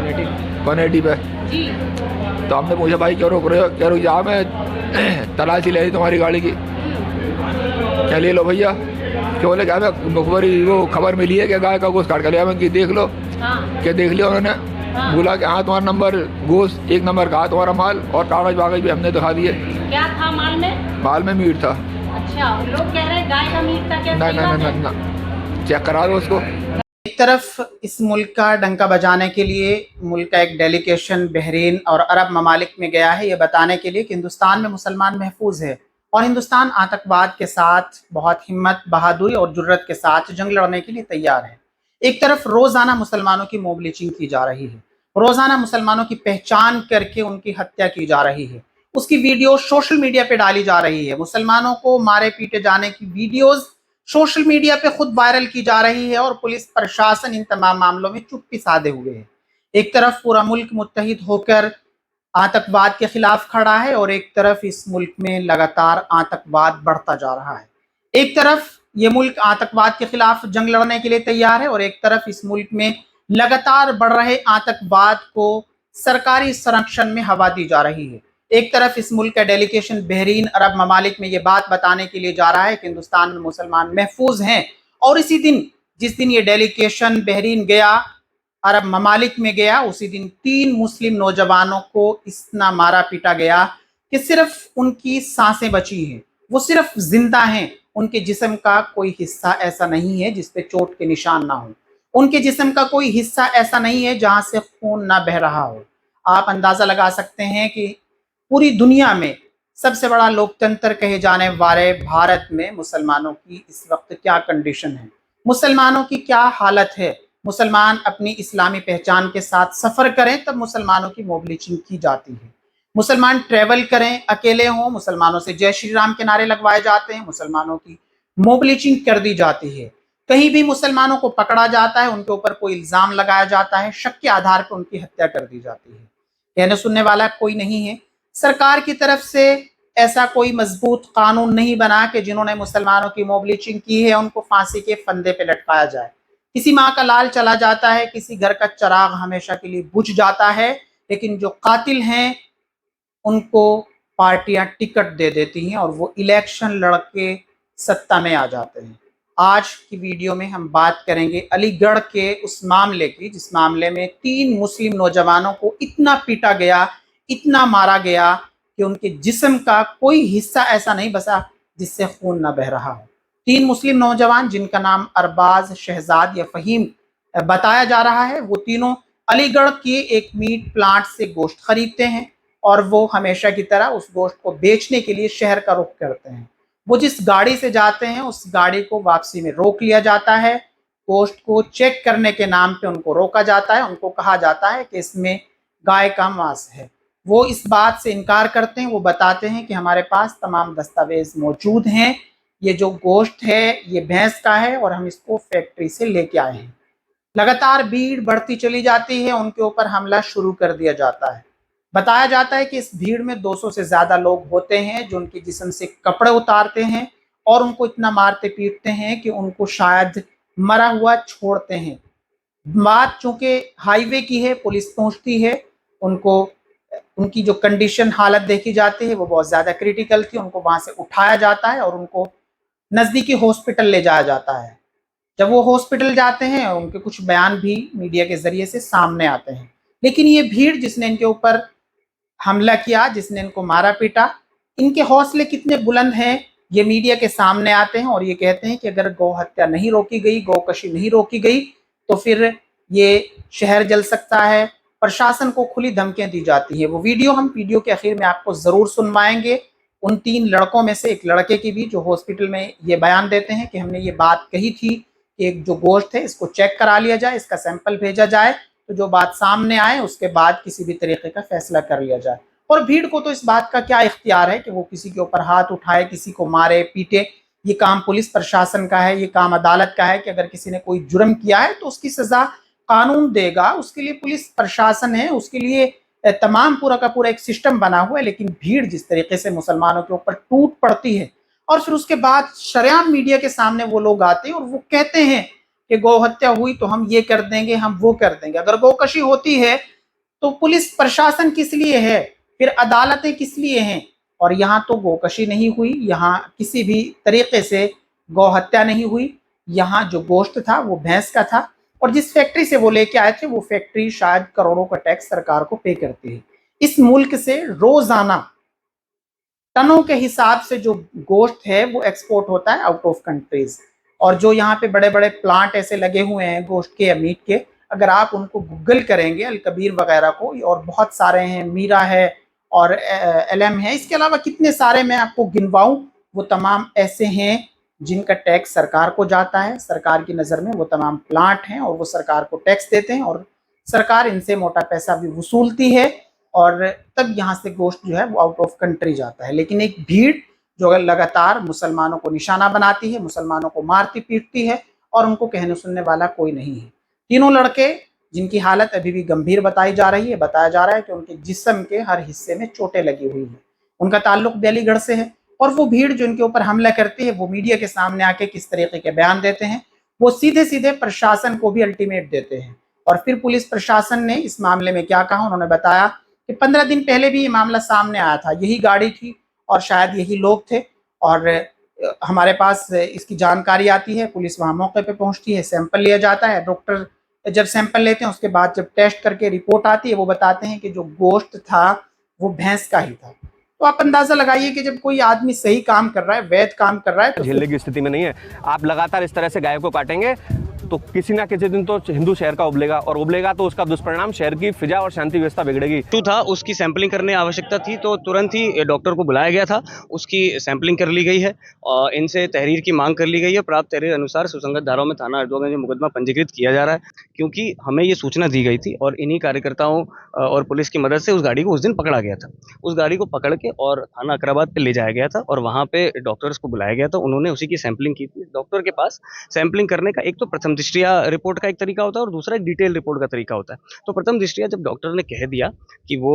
180 पे। जी। तो हमने पूछा भाई क्यों रोक रहे हो? क्या रुक जाओ, मैं तलाशी ले ली तुम्हारी गाड़ी की। क्या ले लो भैया? क्यों? बोले क्या मैं मुखबरी वो खबर मिली है कि गाय का गोश्त काट कर लिया। मैं कि देख लो। हाँ। क्या देख लिया उन्होंने? हाँ। बोला कि हाँ तुम्हारा नंबर गोश्त 1 नंबर का तुम्हारा माल, और कागज वागज भी हमने दिखा दिए। क्या था माल में? माल में मीट था। अच्छा, लोग कह रहे हैं गाय का मीट था। क्या ना सही ना बात ना है? ना, चेक करा दो उसको। एक तरफ इस मुल्क का डंका बजाने के लिए मुल्क का एक डेलीगेशन बहरीन और अरब ममालिक में गया है, ये बताने के लिए कि हिंदुस्तान में मुसलमान महफूज है और हिंदुस्तान आतंकवाद के साथ बहुत हिम्मत, बहादुरी और जुर्रत के साथ जंग लड़ने के लिए तैयार है। एक तरफ रोजाना मुसलमानों की मॉब लिंचिंग की जा रही है, रोजाना मुसलमानों की पहचान करके उनकी हत्या की जा रही है, उसकी वीडियो सोशल मीडिया पे डाली जा रही है। मुसलमानों को मारे पीटे जाने की वीडियोज सोशल मीडिया पे खुद वायरल की जा रही है और पुलिस प्रशासन इन तमाम मामलों में चुप्पी साधे हुए है। एक तरफ पूरा मुल्क मुत्तहिद होकर आतंकवाद के खिलाफ खड़ा है और एक तरफ इस मुल्क में लगातार आतंकवाद बढ़ता जा रहा है। एक तरफ ये मुल्क आतंकवाद के खिलाफ जंग लड़ने के लिए तैयार है और एक तरफ इस मुल्क में लगातार बढ़ रहे आतंकवाद को सरकारी संरक्षण में हवा दी जा रही है। एक तरफ इस मुल्क का डेलीगेशन बहरीन अरब ममालिक में ये बात बताने के लिए जा रहा है कि हिंदुस्तान में मुसलमान महफूज हैं, और इसी दिन जिस दिन ये डेलीगेशन बहरीन गया, अरब ममालिक में गया, उसी दिन 3 मुस्लिम नौजवानों को इतना मारा पीटा गया कि सिर्फ उनकी सांसें बची हैं, वो सिर्फ जिंदा हैं। उनके जिस्म का कोई हिस्सा ऐसा नहीं है जिस पे चोट के निशान ना हो, उनके जिस्म का कोई हिस्सा ऐसा नहीं है जहां से खून ना बह रहा हो। आप अंदाजा लगा सकते हैं कि पूरी दुनिया में सबसे बड़ा लोकतंत्र कहे जाने वाले भारत में मुसलमानों की इस वक्त क्या कंडीशन है, मुसलमानों की क्या हालत है। मुसलमान अपनी इस्लामी पहचान के साथ सफर करें तब मुसलमानों की मॉब लिंचिंग की जाती है। मुसलमान ट्रेवल करें, अकेले हों, मुसलमानों से जय श्री राम के नारे लगवाए जाते हैं, मुसलमानों की मॉब लिंचिंग कर दी जाती है। कहीं भी मुसलमानों को पकड़ा जाता है, उनके ऊपर कोई इल्जाम लगाया जाता है, शक के आधार पर उनकी हत्या कर दी जाती है। कहने सुनने वाला कोई नहीं है। सरकार की तरफ से ऐसा कोई मजबूत कानून नहीं बना कि जिन्होंने मुसलमानों की मॉब लिंचिंग की है उनको फांसी के फंदे पे लटकाया जाए। किसी माँ का लाल चला जाता है, किसी घर का चिराग हमेशा के लिए बुझ जाता है, लेकिन जो कातिल हैं उनको पार्टियां टिकट दे देती हैं और वो इलेक्शन लड़के सत्ता में आ जाते हैं। आज की वीडियो में हम बात करेंगे अलीगढ़ के उस मामले की जिस मामले में 3 मुस्लिम नौजवानों को इतना पीटा गया, इतना मारा गया कि उनके जिस्म का कोई हिस्सा ऐसा नहीं बचा जिससे खून न बह रहा हो। 3 मुस्लिम नौजवान जिनका नाम अरबाज, शहजाद या फहीम बताया जा रहा है, वो तीनों अलीगढ़ के एक मीट प्लांट से गोश्त खरीदते हैं और वो हमेशा की तरह उस गोश्त को बेचने के लिए शहर का रुख करते हैं। वो जिस गाड़ी से जाते हैं उस गाड़ी को वापसी में रोक लिया जाता है। गोश्त को चेक करने के नाम पे उनको रोका जाता है, उनको कहा जाता है कि इसमें गाय का मांस है। वो इस बात से इनकार करते हैं, वो बताते हैं कि हमारे पास तमाम दस्तावेज मौजूद हैं, ये जो गोश्त है ये भैंस का है और हम इसको फैक्ट्री से लेके आए हैं। लगातार भीड़ बढ़ती चली जाती है, उनके ऊपर हमला शुरू कर दिया जाता है। बताया जाता है कि इस भीड़ में 200 से ज्यादा लोग होते हैं जो उनके जिस्म से कपड़े उतारते हैं और उनको इतना मारते पीटते हैं कि उनको शायद मरा हुआ छोड़ते हैं। बात चूंकि हाईवे की है, पुलिस पहुंचती है, उनको उनकी जो कंडीशन हालत देखी जाती है वो बहुत ज़्यादा क्रिटिकल थी। उनको वहाँ से उठाया जाता है और उनको नज़दीकी हॉस्पिटल ले जाया जाता है। जब वो हॉस्पिटल जाते हैं उनके कुछ बयान भी मीडिया के ज़रिए से सामने आते हैं, लेकिन ये भीड़ जिसने इनके ऊपर हमला किया, जिसने इनको मारा पीटा, इनके हौसले कितने बुलंद हैं ये मीडिया के सामने आते हैं और ये कहते हैं कि अगर गौ हत्या नहीं रोकी गई, गौकशी नहीं रोकी गई तो फिर ये शहर जल सकता है। प्रशासन को खुली धमकियां दी जाती है। वो वीडियो हम वीडियो के आखिर में आपको ज़रूर सुनवाएंगे। उन 3 लड़कों में से एक लड़के की भी जो हॉस्पिटल में ये बयान देते हैं कि हमने ये बात कही थी कि एक जो गोश्त है इसको चेक करा लिया जाए, इसका सैंपल भेजा जाए, तो जो बात सामने आए उसके बाद किसी भी तरीके का फैसला कर लिया जाए। और भीड़ को तो इस बात का क्या इख्तियार है कि वो किसी के ऊपर हाथ उठाए, किसी को मारे पीटे। ये काम पुलिस प्रशासन का है, ये काम अदालत का है कि अगर किसी ने कोई जुर्म किया है तो उसकी सजा कानून देगा, उसके लिए पुलिस प्रशासन है, उसके लिए तमाम पूरा का पूरा एक सिस्टम बना हुआ है। लेकिन भीड़ जिस तरीके से मुसलमानों के ऊपर टूट पड़ती है और फिर उसके बाद शरेआम मीडिया के सामने वो लोग आते हैं और वो कहते हैं कि गौ हत्या हुई तो हम ये कर देंगे, हम वो कर देंगे। अगर गौकशी होती है तो पुलिस प्रशासन किस लिए है, फिर अदालतें किस लिए हैं? और यहाँ तो गोकशी नहीं हुई, यहाँ किसी भी तरीके से गौ हत्या नहीं हुई, यहाँ जो गोश्त था वो भैंस का था, और जिस फैक्ट्री से वो लेके आए थे वो फैक्ट्री शायद करोड़ों का टैक्स सरकार को पे करती है। इस मुल्क से रोजाना टनों के हिसाब से जो गोश्त है वो एक्सपोर्ट होता है आउट ऑफ कंट्रीज। और जो यहाँ पे बड़े बड़े प्लांट ऐसे लगे हुए हैं गोश्त के या मीट के, अगर आप उनको गूगल करेंगे अल कबीर वगैरह को, और बहुत सारे हैं, मीरा है और एलएम है, इसके अलावा कितने सारे मैं आपको गिनवाऊं, वो तमाम ऐसे हैं जिनका टैक्स सरकार को जाता है। सरकार की नज़र में वो तमाम प्लांट हैं और वो सरकार को टैक्स देते हैं और सरकार इनसे मोटा पैसा भी वसूलती है, और तब यहाँ से गोश्त जो है वो आउट ऑफ कंट्री जाता है। लेकिन एक भीड़ जो लगातार मुसलमानों को निशाना बनाती है, मुसलमानों को मारती पीटती है, और उनको कहने सुनने वाला कोई नहीं है। तीनों लड़के जिनकी हालत अभी भी गंभीर बताई जा रही है, बताया जा रहा है कि उनके जिस्म के हर हिस्से में चोटें लगी हुई हैं। उनका ताल्लुक दिल्लीगढ़ से है, और वो भीड़ जो इनके ऊपर हमला करती है वो मीडिया के सामने आके किस तरीके के बयान देते हैं, वो सीधे सीधे प्रशासन को भी अल्टीमेट देते हैं। और फिर पुलिस प्रशासन ने इस मामले में क्या कहा, उन्होंने बताया कि 15 दिन पहले भी ये मामला सामने आया था, यही गाड़ी थी और शायद यही लोग थे, और हमारे पास इसकी जानकारी आती है, पुलिस वहाँ मौके पे पहुँचती है, सैंपल लिया जाता है, डॉक्टर जब सैंपल लेते हैं उसके बाद जब टेस्ट करके रिपोर्ट आती है वो बताते हैं कि जो गोश्त था वो भैंस का ही था। तो आप अंदाजा लगाइए कि जब कोई आदमी सही काम कर रहा है, वैध काम कर रहा है, तो झेलने की स्थिति में नहीं है। आप लगातार इस तरह से गाय को काटेंगे तो किसी ना किसी दिन तो हिंदू शहर का उबलेगा, और उबलेगा तो उसका दुष्परिणाम शहर की फिजा और शांति व्यवस्था बिगड़ेगी। था उसकी सैंपलिंग करने आवश्यकता थी, तो तुरंत ही डॉक्टर को बुलाया गया था, उसकी सैंपलिंग कर ली गई है और इनसे तहरीर की मांग कर ली गई है। प्राप्त तहरीर अनुसार सुसंगत धाराओं में थाना हरदोई में मुकदमा पंजीकृत किया जा रहा है, क्योंकि हमें ये सूचना दी गई थी और इन्हीं कार्यकर्ताओं और पुलिस की मदद से उस गाड़ी को उस दिन पकड़ा गया था। उस गाड़ी को पकड़ के और थाना अकराबाद पे ले जाया गया था और वहाँ पे डॉक्टर्स को बुलाया गया था, उन्होंने उसी की सैंपलिंग की थी। डॉक्टर के पास सैंपलिंग करने का एक तो प्रथम दृष्टया रिपोर्ट का एक तरीका होता है और दूसरा एक डिटेल रिपोर्ट का तरीका होता है। तो प्रथम दृष्टया जब डॉक्टर ने कह दिया कि वो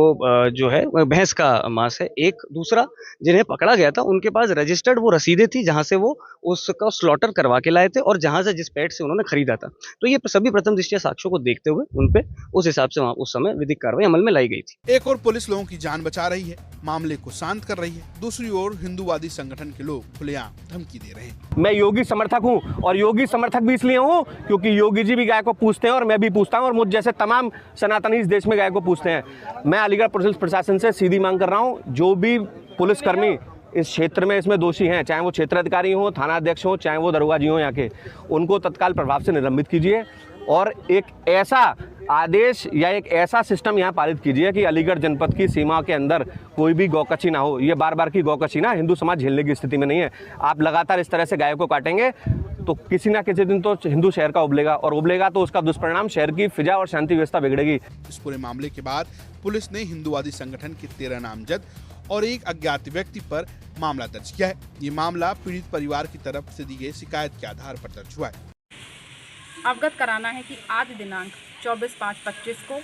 जो है भैंस का मांस है, एक दूसरा जिन्हें पकड़ा गया था उनके पास रजिस्टर्ड वो रसीदें थी जहां से वो उसका स्लॉटर करवा के लाए थे और जहां से जिस पेट से उन्होंने खरीदा था। तो ये सभी प्रथम दृष्टया साक्ष्यों को देखते हुए उनपे उस हिसाब से वहां उस समय विधिक कार्रवाई अमल में लाई गई थी। एक और पुलिस लोगों की जान बचा रही है, मामले को शांत कर रही है, दूसरी ओर हिंदूवादी संगठन के लोग खुलेआम धमकी दे रहे हैं। मैं योगी समर्थक हूं, और योगी समर्थक भी इसलिए हूं क्योंकि योगी जी भी गाय को पूछते हैं और मैं भी पूछता हूं, और मुझ जैसे तमाम सनातनी इस देश में गाय को पूछते हैं। मैं अलीगढ़ पुलिस प्रशासन से सीधी मांग कर रहा हूं, जो भी पुलिसकर्मी इस क्षेत्र में इसमें दोषी हैं, चाहे वो क्षेत्राधिकारी हो, थाना अध्यक्ष हो, चाहे वो दरोगा जी हो यहाँ के, उनको तत्काल प्रभाव से निलंबित कीजिए और एक ऐसा आदेश या एक ऐसा सिस्टम यहाँ पारित कीजिए कि अलीगढ़ जनपद की सीमा के अंदर कोई भी गौकशी ना हो। ये बार बार की गौकशी ना हिंदू समाज झेलने की स्थिति में नहीं है। आप लगातार इस तरह से गाय को काटेंगे तो किसी ना किसी दिन तो हिंदू शहर का उबलेगा, और उबलेगा तो उसका दुष्परिणाम शहर की फिजा और शांति व्यवस्था बिगड़ेगी। इस पूरे मामले के बाद पुलिस ने हिंदूवादी संगठन के 13 नामजद और एक अज्ञात व्यक्ति पर मामला दर्ज किया है। ये मामला पीड़ित परिवार की तरफ से दी गई शिकायत के आधार पर दर्ज हुआ है। अवगत कराना है कि आज दिनांक 24/5/25 को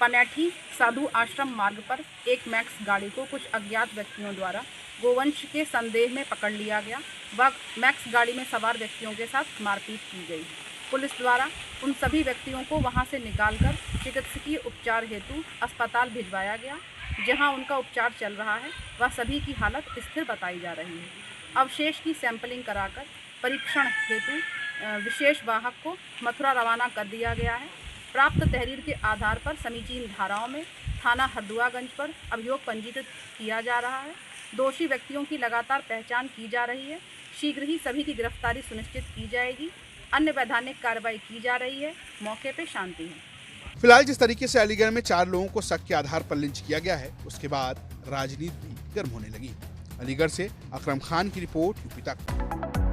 पनेठी साधु आश्रम मार्ग पर एक मैक्स गाड़ी को कुछ अज्ञात व्यक्तियों द्वारा गोवंश के संदेह में पकड़ लिया गया। वह मैक्स गाड़ी में सवार व्यक्तियों के साथ मारपीट की गई। पुलिस द्वारा उन सभी व्यक्तियों को वहां से निकालकर चिकित्सकीय उपचार हेतु अस्पताल भिजवाया गया, जहां उनका उपचार चल रहा है। वह सभी की हालत स्थिर बताई जा रही है। अवशेष की सैंपलिंग कराकर परीक्षण हेतु विशेष वाहक को मथुरा रवाना कर दिया गया है। प्राप्त तहरीर के आधार पर समीचीन धाराओं में थाना हरदुआगंज पर अभियोग पंजीकृत किया जा रहा है। दोषी व्यक्तियों की लगातार पहचान की जा रही है। शीघ्र ही सभी की गिरफ्तारी सुनिश्चित की जाएगी। अन्य वैधानिक कार्रवाई की जा रही है। मौके पे शांति है। फिलहाल जिस तरीके से अलीगढ़ में 4 लोगों को शक के आधार पर लिंच किया गया है, उसके बाद राजनीति भी गर्म होने लगी। अलीगढ़ से अकरम खान की रिपोर्ट, यूपी तक।